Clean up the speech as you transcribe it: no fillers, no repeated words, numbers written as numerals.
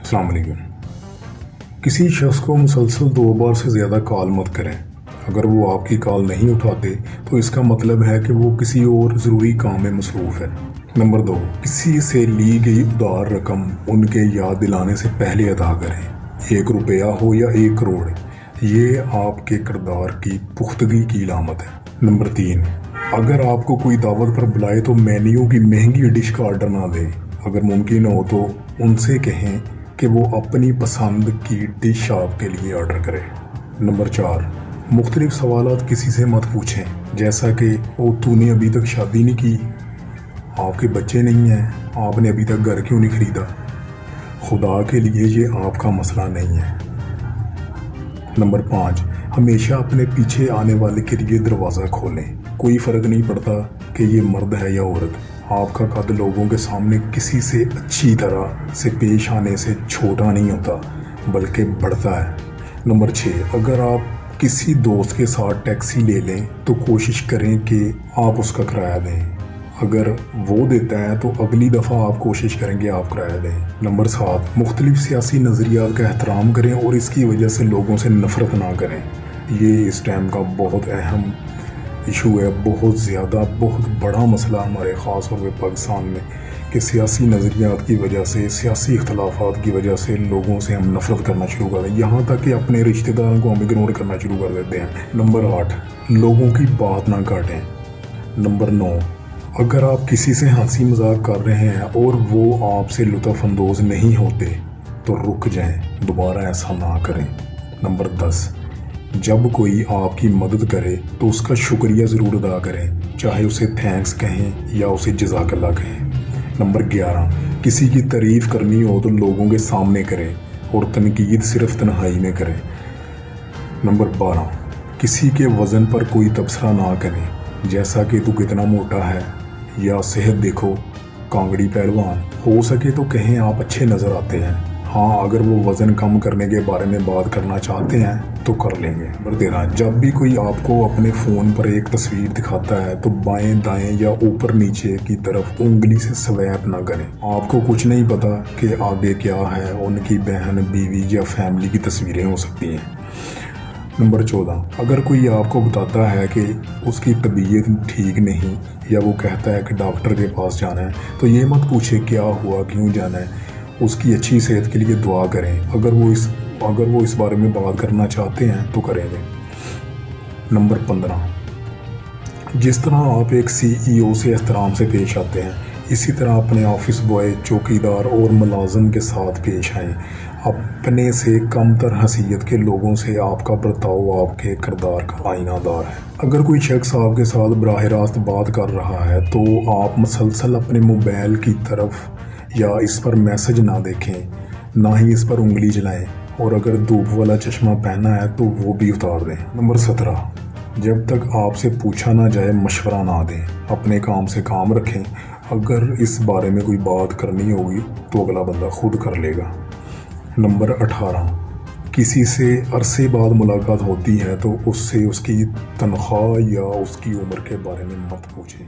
अस्सलाम वालेकुम। किसी शख्स को मुसलसल 2 बार से ज़्यादा कॉल मत करें। अगर वो आपकी कॉल नहीं उठाते तो इसका मतलब है कि वो किसी और ज़रूरी काम में मसरूफ़ है। नंबर 2, किसी से ली गई उधार रकम उनके याद दिलाने से पहले अदा करें। 1 रुपया हो या 1 करोड़, ये आपके किरदार की पुख्तगी की इलामत है। नंबर 3, अगर आपको कोई दावत पर बुलाए तो मेन्यू की महंगी डिश का ऑर्डर ना दें। अगर मुमकिन हो तो उनसे कहें कि वो अपनी पसंद की डिश आपके लिए ऑर्डर करें। नंबर 4, मुख्तलिफ सवालात किसी से मत पूछें, जैसा कि ओ तूने अभी तक शादी नहीं की, आपके बच्चे नहीं हैं, आपने अभी तक घर क्यों नहीं खरीदा। खुदा के लिए ये आपका मसला नहीं है। नंबर 5, हमेशा अपने पीछे आने वाले के लिए दरवाज़ा खोलें। कोई फ़र्क नहीं पड़ता कि ये मर्द है या औरत, आपका कद लोगों के सामने किसी से अच्छी तरह से पेश आने से छोटा नहीं होता बल्कि बढ़ता है। नंबर 6, अगर आप किसी दोस्त के साथ टैक्सी ले लें तो कोशिश करें कि आप उसका किराया दें। अगर वो देता है तो अगली दफ़ा आप कोशिश करें कि आप किराया दें। नंबर 7, मुख्तलिफ सियासी नज़रियात का एहतराम करें और इसकी वजह से लोगों से नफ़रत ना करें। ये इस टाइम का बहुत अहम इशू है, बहुत ज़्यादा, बहुत बड़ा मसला हमारे ख़ास तौर पे पाकिस्तान में, कि सियासी नज़रियात की वजह से, सियासी इख्तलाफात की वजह से लोगों से हम नफ़रत करना शुरू कर दें, यहाँ तक कि अपने रिश्तेदारों को हम इग्नोर करना शुरू कर देते हैं। नंबर 8, लोगों की बात ना काटें। नंबर 9, अगर आप किसी से हंसी मजाक कर रहे हैं और वो आपसे लुत्फ़ अंदोज़ नहीं होते तो रुक जाएं, दोबारा ऐसा ना करें। नंबर 10, जब कोई आपकी मदद करे तो उसका शुक्रिया ज़रूर अदा करें, चाहे उसे थैंक्स कहें या उसे जज़ाकल्लाह कहें। नंबर 11, किसी की तारीफ़ करनी हो तो लोगों के सामने करें और तनकीद सिर्फ तन्हाई में करें। नंबर 12, किसी के वज़न पर कोई तबसरा ना करें, जैसा कि तू कितना मोटा है या सेहत देखो कांगड़ी पहलवान। हो सके तो कहें आप अच्छे नज़र आते हैं। हाँ, अगर वो वज़न कम करने के बारे में बात करना चाहते हैं तो कर लेंगे। नंबर 13, जब भी कोई आपको अपने फ़ोन पर एक तस्वीर दिखाता है तो बाएं दाएं या ऊपर नीचे की तरफ उंगली से स्वैप ना करें। आपको कुछ नहीं पता कि आगे क्या है, उनकी बहन, बीवी या फैमिली की तस्वीरें हो सकती हैं। नंबर 14, अगर कोई आपको बताता है कि उसकी तबीयत ठीक नहीं या वो कहता है कि डॉक्टर के पास जाना है तो ये मत पूछे क्या हुआ, क्यों जाना है, उसकी अच्छी सेहत के लिए दुआ करें। अगर वो इस बारे में बात करना चाहते हैं तो करेंगे। नंबर 15, जिस तरह आप एक CEO से एहतराम से पेश आते हैं, इसी तरह अपने ऑफिस बॉय, चौकीदार और मुलाजिम के साथ पेश आएँ। अपने से कमतर हैसियत के लोगों से आपका बर्ताव आपके किरदार का आईनादार है। अगर कोई शख्स आपके साथ बराह रास्त बात कर रहा है तो आप मुसलसल अपने मोबाइल की तरफ या इस पर मैसेज ना देखें, ना ही इस पर उंगली जलाएं, और अगर धूप वाला चश्मा पहना है तो वो भी उतार दें। नंबर 17, जब तक आपसे पूछा ना जाए मशवरा ना दें, अपने काम से काम रखें। अगर इस बारे में कोई बात करनी होगी तो अगला बंदा खुद कर लेगा। नंबर 18, किसी से अरसे बाद मुलाकात होती है तो उससे उसकी तनख्वाह या उसकी उम्र के बारे में मत पूछें।